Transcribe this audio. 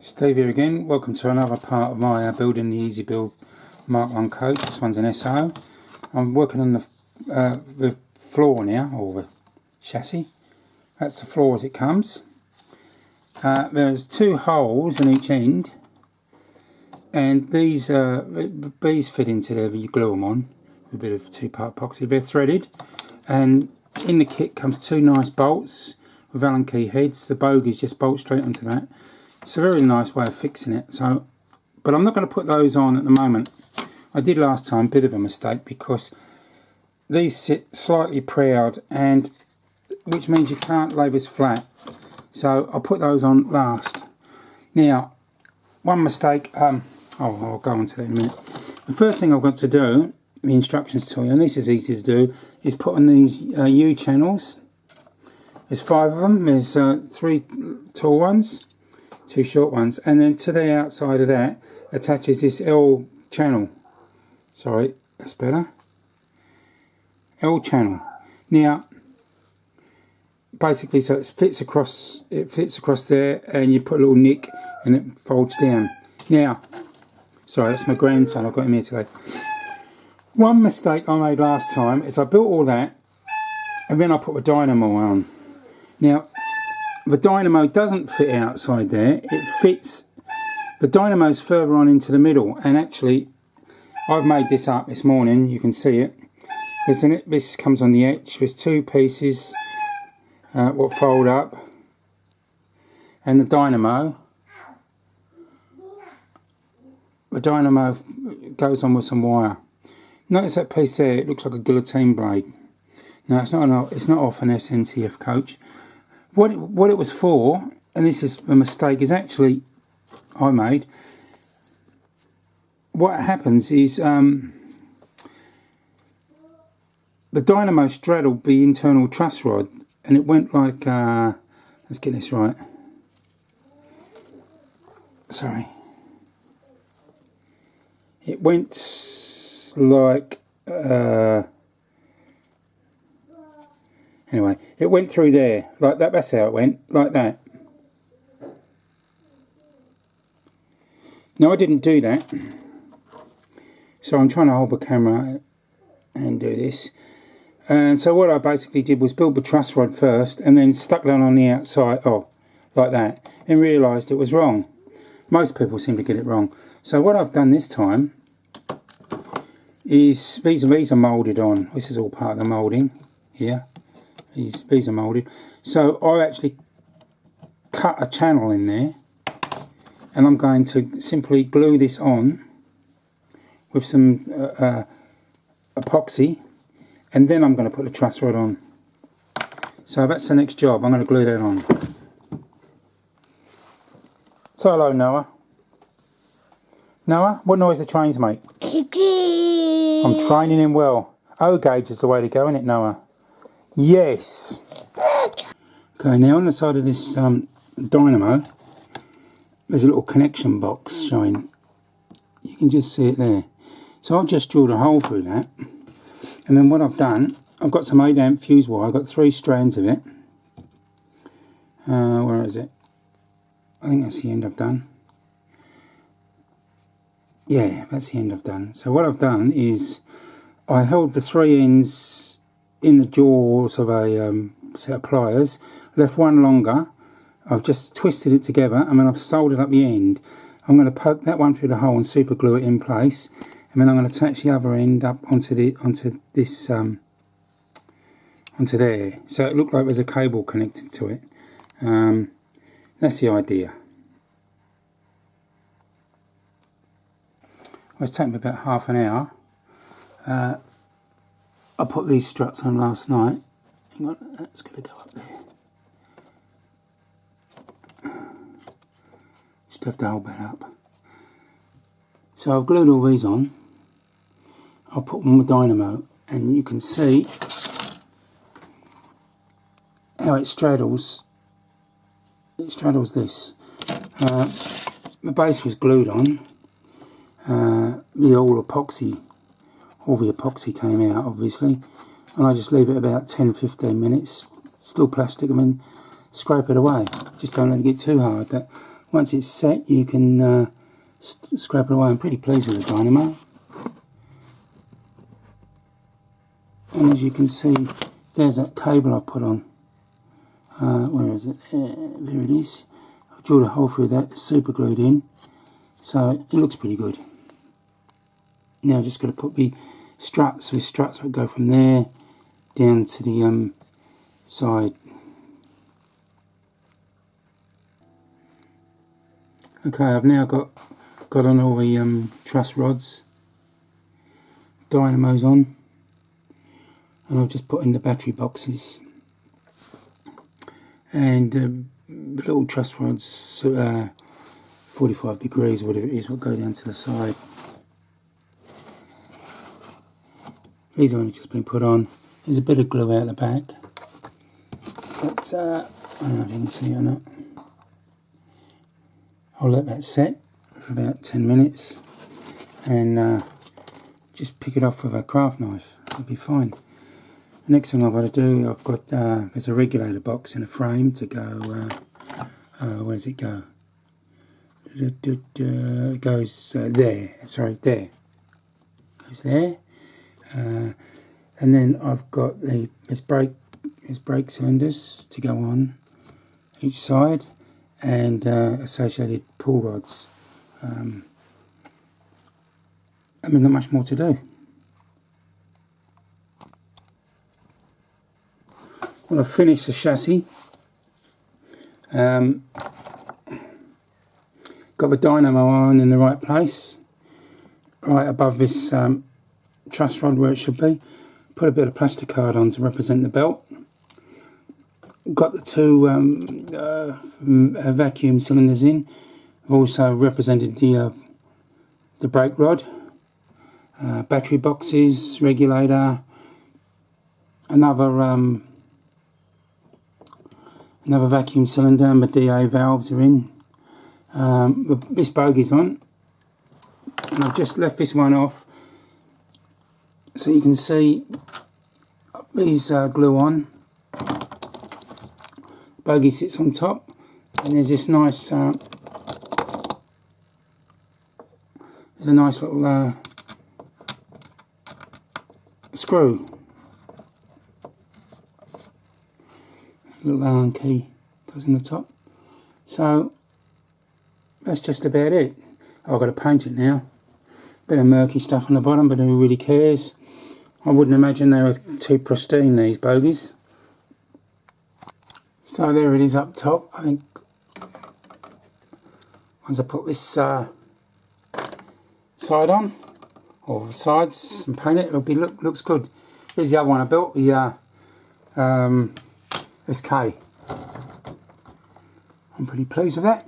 Steve here again. Welcome to another part of my building the Easybuild Mark 1 coach. This one's an SO. I'm working on the floor now, or the chassis. That's the floor as it comes. There's two holes in each end, and these fit into there. You glue them on with a bit of two-part epoxy. They're threaded, and in the kit comes two nice bolts with Allen key heads. The bogies just bolt straight onto that. It's a very nice way of fixing it. So, but I'm not going to put those on at the moment. I did last time, bit of a mistake, because these sit slightly proud, and which means you can't lay this flat. So I'll put those on last. Now, one mistake. I'll go on to that in a minute. The first thing I've got to do, the instructions tell you, and this is easy to do, is put on these U channels. There's 5 of them. There's 3 tall ones, 2 short ones, and then to the outside of that attaches this L channel. Sorry, that's better. L channel. Now, basically, so it fits across there, and you put a little nick, and it folds down. Now, sorry, that's my grandson. I've got him here today. One mistake I made last time is I built all that, and then I put a Dynamo on. Now, the Dynamo doesn't fit outside there. It fits. The Dynamo's further on into the middle, and actually, I've made this up this morning. You can see it. This comes on the edge. There's 2 pieces what fold up, and the Dynamo. The Dynamo goes on with some wire. Notice that piece there. It looks like a guillotine blade. No, it's not. It's not off an SNTF coach. What it was for, and this is a mistake, is actually I made. What happens is the Dynamo straddled the internal truss rod, and it went like let's get this right. Sorry. It went like anyway, it went through there, like that. That's how it went, like that. Now, I didn't do that, so I'm trying to hold the camera and do this. And so what I basically did was build the truss rod first, and then stuck that on the outside, like that, and realised it was wrong. Most people seem to get it wrong. So what I've done this time is, these are moulded on. This is all part of the moulding here. These are moulded. So I actually cut a channel in there, and I'm going to simply glue this on with some epoxy, and then I'm going to put the truss rod on. So that's the next job. I'm going to glue that on. So hello, Noah. Noah, what noise do trains make? I'm training him well. O-gauge is the way to go, isn't it, Noah? Yes. Okay, now on the side of this Dynamo, there's a little connection box showing. You can just see it there. So I've just drilled a hole through that, and then what I've done, I've got some 8 amp fuse wire. I've got 3 strands of it. Where is it? I think that's the end I've done. Yeah, that's the end I've done. So what I've done is I held the 3 ends in the jaws of a set of pliers, left one longer. I've just twisted it together, and then I've soldered up the end. I'm going to poke that one through the hole and super glue it in place, and then I'm going to attach the other end up onto there, so it looked like there's a cable connected to it. That's the idea. Well, it's taken me about half an hour. I put these struts on last night. Hang on, that's going to go up there. Just have to hold that up. So I've glued all these on. I'll put one with Dynamo, and you can see how it straddles. It straddles this. The base was glued on. All the epoxy came out, obviously, and I just leave it about 10-15 minutes. Still plastic, and then scrape it away. Just don't let it get too hard. But once it's set, you can scrap it away. I'm pretty pleased with the Dynamo. And as you can see, there's that cable I put on. Where is it? There it is. I drilled a hole through that, super glued in. So it looks pretty good. Now I'm just going to put the struts. The struts will go from there down to the side. Okay, I've now got on all the truss rods. Dynamo's on. And I've just put in the battery boxes. And the little truss rods, 45 degrees or whatever it is, will go down to the side. These have only just been put on. There's a bit of glue out the back. But I don't know if you can see it or not. I'll let that set for about 10 minutes and just pick it off with a craft knife. It'll be fine. The next thing I've got to do, I've got there's a regulator box in a frame to go. Where does it go? It goes there. Sorry, there. Goes there. And then I've got there's brake cylinders to go on each side, and associated pull rods. I mean, not much more to do. Well, I've finished the chassis. Got the Dynamo on in the right place, right above this truss rod where it should be. Put a bit of plastic card on to represent the belt. Got the two vacuum cylinders in. I've also represented the brake rod, battery boxes, regulator, another vacuum cylinder, and the DA valves are in. This bogey's on, and I've just left this one off so you can see these glue on. Bogey sits on top, and there's this nice little screw, little Allen key goes in the top. So that's just about it. I've got to paint it now. Bit of murky stuff on the bottom, but who really cares? I wouldn't imagine they were too pristine, these bogies. So there it is up top. I think once I put this side on, or sides, and paint it, it'll be looks good. Here's the other one I built, the SK. I'm pretty pleased with that.